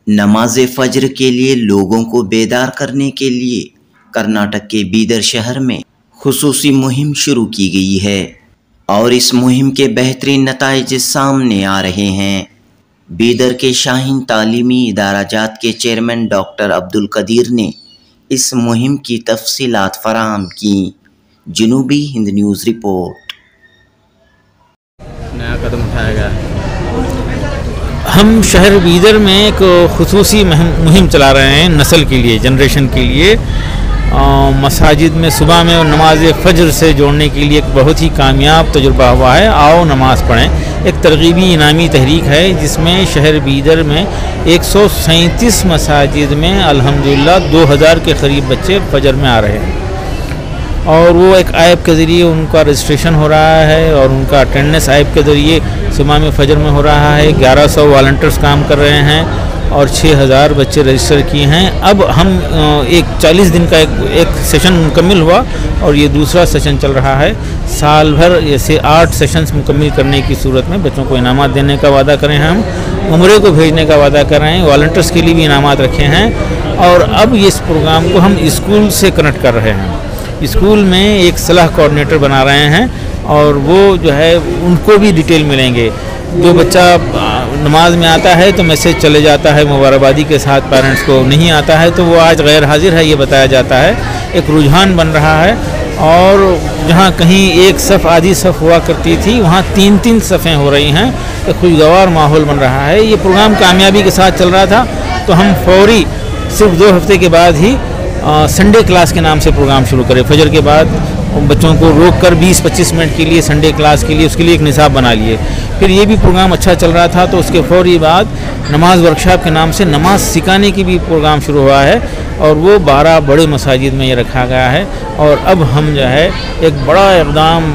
नमाज फज्र के लिए लोगों को बेदार करने के लिए कर्नाटक के बीदर शहर में खुसूसी मुहिम शुरू की गई है और इस मुहिम के बेहतरीन नताइज सामने आ रहे हैं। बीदर के शाहीन तालीमी इदाराजात के चेयरमैन डॉक्टर अब्दुल कदीर ने इस मुहिम की तफसीलात फराहम की। जनूबी हिंद न्यूज़ रिपोर्ट। नया कदम उठाया गया। हम शहर बीदर में एक खुसूसी मुहिम चला रहे हैं नस्ल के लिए, जनरेशन के लिए। मसाजिद में सुबह में नमाज फज्र से जोड़ने के लिए एक बहुत ही कामयाब तजुर्बा हुआ है। आओ नमाज़ पढ़ें एक तरगीबी इनामी तहरीक है जिसमें शहर बीदर में 137 मसाजिद में अल्हम्दुलिल्लाह 2000 के करीब बच्चे फजर में आ रहे हैं और वो एक ऐप के ज़रिए उनका रजिस्ट्रेशन हो रहा है और उनका अटेंडेंस ऐप के ज़रिए सुबह में फजर में हो रहा है। 1100 वॉलंटियर्स काम कर रहे हैं और 6000 बच्चे रजिस्टर किए हैं। अब हम एक 40 दिन का एक सेशन मुकम्मिल हुआ और ये दूसरा सेशन चल रहा है। साल भर ऐसे 8 सेशंस मुकम्मिल करने की सूरत में बच्चों को इनामात देने का वादा करें हैं। हम उम्रे को भेजने का वादा कर रहे हैं, वॉलंटियर्स के लिए भी इनामात रखे हैं और अब इस प्रोग्राम को हम स्कूल से कनेक्ट कर रहे हैं। स्कूल में एक सलाह कोऑर्डिनेटर बना रहे हैं और वो जो है उनको भी डिटेल मिलेंगे। जो बच्चा नमाज में आता है तो मैसेज चले जाता है मुबारकबादी के साथ पेरेंट्स को, नहीं आता है तो वो आज गैर हाजिर है ये बताया जाता है। एक रुझान बन रहा है और जहाँ कहीं एक सफ़ आधी सफ़ हुआ करती थी वहाँ 3-3 सफ़ें हो रही हैं। एक खुशगवार माहौल बन रहा है। ये प्रोग्राम कामयाबी के साथ चल रहा था तो हम फौरी सिर्फ 2 हफ्ते के बाद ही संडे क्लास के नाम से प्रोग्राम शुरू करें। फजर के बाद बच्चों को रोक कर 20-25 मिनट के लिए संडे क्लास के लिए उसके लिए एक निसाब बना लिए। फिर ये भी प्रोग्राम अच्छा चल रहा था तो उसके फौरी बाद नमाज वर्कशॉप के नाम से नमाज सिखाने की भी प्रोग्राम शुरू हुआ है और वो 12 बड़े मसाजिद में ये रखा गया है। और अब हम जो है एक बड़ा इक़दाम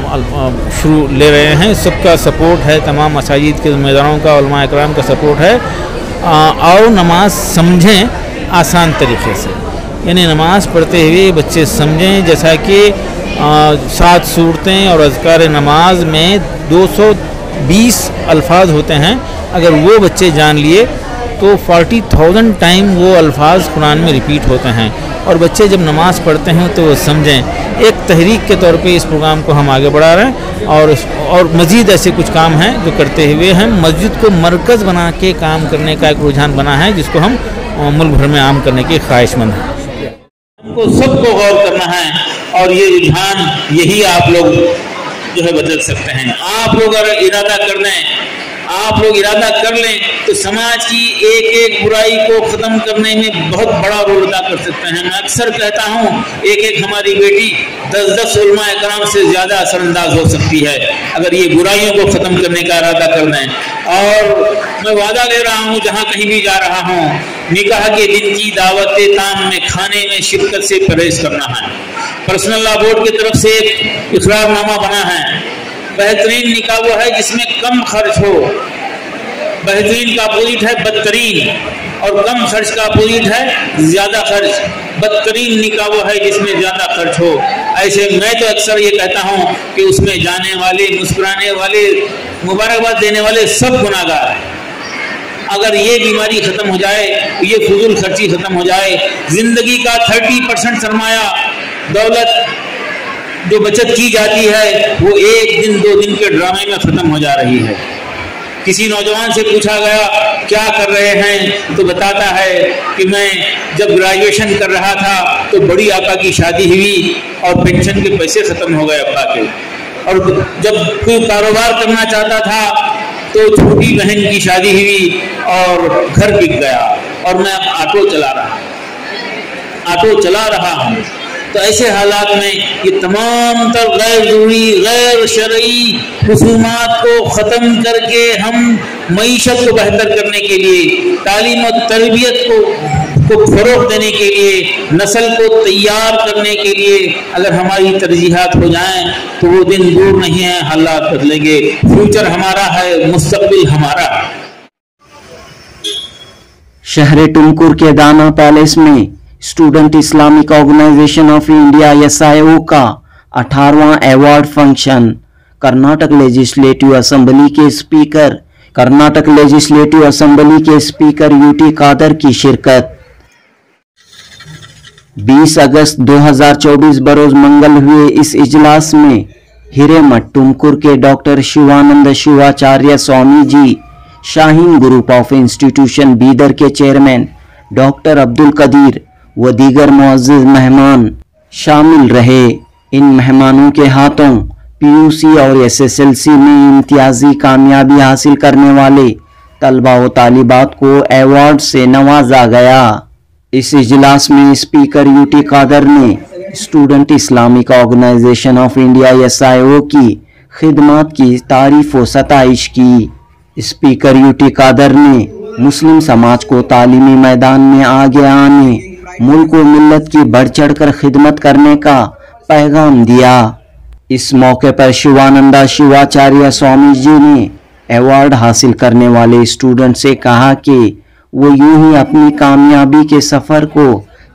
शुरू ले रहे हैं। सबका सपोर्ट है, तमाम मसाजिद के ज़िम्मेदारों का, उलमा इकराम का सपोर्ट है। आओ नमाज समझें आसान तरीक़े से, यानी नमाज़ पढ़ते हुए बच्चे समझें। जैसा कि 7 सूरतें और अज़कार नमाज में 220 अल्फाज होते हैं, अगर वो बच्चे जान लिए तो 40,000 टाइम वो अल्फाज कुरान में रिपीट होते हैं। और बच्चे जब नमाज़ पढ़ते हैं तो वो समझें। एक तहरीक के तौर पे इस प्रोग्राम को हम आगे बढ़ा रहे हैं और मज़ीद ऐसे कुछ काम हैं जो करते हुए हम मस्जिद को मरकज़ बना के काम करने का एक रुझान बना है जिसको हम मुल्क भर में आम करने की ख्वाहिशमंद हैं। हमको सबको गौर करना है और ये रुझान यही आप लोग जो है बदल सकते हैं। आप लोग अगर इरादा कर लें, आप लोग इरादा कर लें तो समाज की एक एक बुराई को ख़त्म करने में बहुत बड़ा रोल अदा कर सकते हैं। मैं अक्सर कहता हूँ एक एक हमारी बेटी 10-10 उलमा इकराम से ज़्यादा असरअंदाज हो सकती है अगर ये बुराइयों को ख़त्म करने का इरादा कर लें। और मैं वादा ले रहा हूँ जहाँ कहीं भी जा रहा हूँ, निकाह के दिन की दावत ताम में खाने में शिरकत से परहेज करना है। पर्सनल लॉ बोर्ड की तरफ से एक इकरारनामा बना है। बेहतरीन निकाह वो है जिसमें कम खर्च हो। बेहतरीन का अपोजिट है बदतरीन और कम खर्च का अपोजिट है ज़्यादा खर्च। बदतरीन निकाह वो है जिसमें ज़्यादा खर्च हो। ऐसे मैं तो अक्सर ये कहता हूँ कि उसमें जाने वाले, मुस्कुराने वाले, मुबारकबाद देने वाले सब गुनाहगार हैं। अगर ये बीमारी ख़त्म हो जाए, ये फजूल खर्ची ख़त्म हो जाए, ज़िंदगी का 30% सरमाया दौलत जो बचत की जाती है वो 1 दिन 2 दिन के ड्रामे में ख़त्म हो जा रही है। किसी नौजवान से पूछा गया क्या कर रहे हैं तो बताता है कि मैं जब ग्रेजुएशन कर रहा था तो बड़ी आका की शादी हुई और पेंशन के पैसे ख़त्म हो गए अब्बा के, और जब कोई कारोबार करना चाहता था तो छोटी बहन की शादी हुई और घर बिक गया और मैं अब ऑटो चला रहा हूँ। तो ऐसे हालात में ये तमाम तर गैर ज़रूरी, गैर शरई रसूमात को ख़त्म करके हम मईशत को बेहतर करने के लिए, तालीम और तरबियत को फ़रोग़ देने के लिए, नस्ल को तैयार करने के लिए अगर हमारी तरजीहात हो जाएं तो वो दिन दूर नहीं है, हालात बदलेंगे। फ्यूचर हमारा है, मुस्तक़बिल हमारा है। शहर टुमकुर के दाना पैलेस में Student Islamic organisation of India SIO का 18वां award function Karnataka legislative assembly के स्पीकर कर्नाटक लेजिस्लेटिव असेंबली के स्पीकर यूटी कादर की शिरकत। 20 अगस्त 2024 बरोज मंगल हुए इस इजलास में हिरेमठ तुमकुर के doctor Shivanand Shivacharya Swami ji, Shaheen group of institution Bidar के चेयरमैन डॉक्टर अब्दुल कदीर व दीगर मुअज़्ज़िज़ मेहमान शामिल रहे। इन मेहमानों के हाथों पीयूसी और एसएसएलसी में इम्तियाजी कामयाबी हासिल करने वाले तलबा व तालिबात को अवार्ड से नवाजा गया। इस इजलास में स्पीकर यूटी कादर ने student Islamic organisation of India SIO की खिदमत की तारीफ व सताइश की। स्पीकर यूटी कादर ने मुस्लिम समाज को तालीमी मैदान में आगे आने, मुल्क व मिल्लत की बढ़ चढ़ कर खिदमत करने का पैगाम दिया। इस मौके पर शिवानंदा शिवाचार्य स्वामी जी ने अवार्ड हासिल करने वाले स्टूडेंट से कहा कि वो यूं ही अपनी कामयाबी के सफ़र को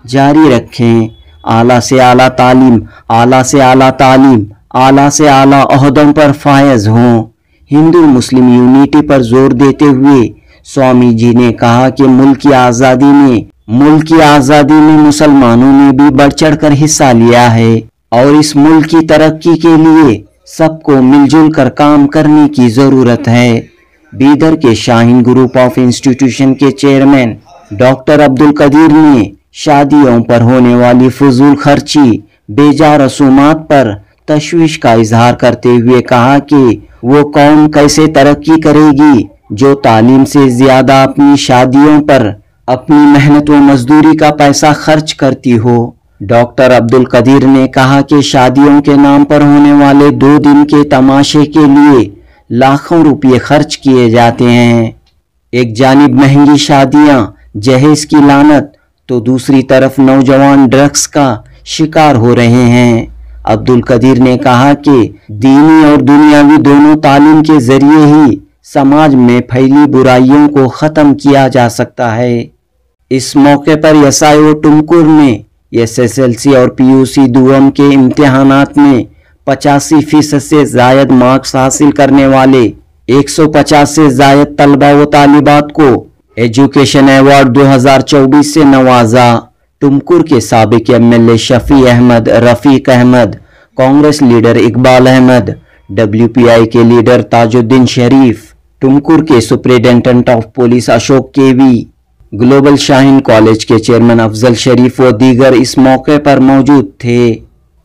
जारी रखें, आला से आला तालीम, आला से आला तालीम, आला से आला ओहदों पर फायज हों। हिंदू मुस्लिम यूनिटी पर जोर देते हुए स्वामी जी ने कहा कि मुल्क की आज़ादी में मुसलमानों ने भी बढ़ चढ़ कर हिस्सा लिया है और इस मुल्क की तरक्की के लिए सबको मिलजुल कर काम करने की ज़रूरत है। बीदर के शाहीन ग्रुप ऑफ इंस्टीट्यूशन के चेयरमैन डॉक्टर अब्दुल कदीर ने शादियों पर होने वाली फजूल खर्ची, बेजा रसूमात पर तशवीश का इजहार करते हुए कहा कि वो कौम कैसे तरक्की करेगी जो तालीम से ज्यादा अपनी शादियों पर अपनी मेहनत व मजदूरी का पैसा खर्च करती हो। डॉक्टर अब्दुल कदीर ने कहा कि शादियों के नाम पर होने वाले 2 दिन के तमाशे के लिए लाखों रुपये खर्च किए जाते हैं। एक जानिब महंगी शादियां, जहेज की लानत, तो दूसरी तरफ नौजवान ड्रग्स का शिकार हो रहे हैं। अब्दुल कदीर ने कहा कि दीनी और दुनियावी दोनों तालीम के जरिए ही समाज में फैली बुराइयों को ख़त्म किया जा सकता है। इस मौके पर SIO तुमकुर ने SSLC और PUC दुअम के इम्तिहानात में 85% से ज़ायद मार्क्स हासिल करने वाले 150 से ज़ायद तलबा व तालिबात को एजुकेशन अवार्ड 2024 से नवाजा। तुमकुर के साबिक MLA Shafi Ahmed, Rafiq Ahmed, Congress leader Iqbal Ahmed, WPI के लीडर ताजुद्दीन शरीफ, तुमकुर के superintendent of police Ashok KV, global Shaheen college के चेयरमैन अफजल शरीफ व दीगर इस मौके पर मौजूद थे।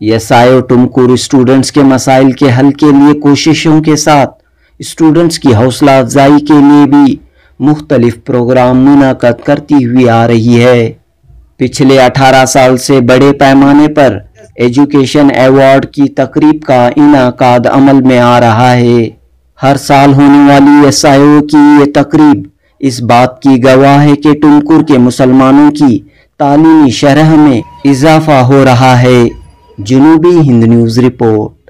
SIO तुमकुर स्टूडेंट्स के मसाइल के हल के लिए कोशिशों के साथ स्टूडेंट्स की हौसला अफजाई के लिए भी मुख्तलिफ प्रोग्राम मुनाकद करती हुई आ रही है। पिछले 18 साल से बड़े पैमाने पर एजुकेशन अवार्ड की तकरीब का इनाकाद अमल में आ रहा है। हर साल होने वाली SIO की ये तकरीब इस बात की गवाह है कि तुमकुर के मुसलमानों की तालीमी शरह में इजाफा हो रहा है। जनूबी हिंद न्यूज़ रिपोर्ट।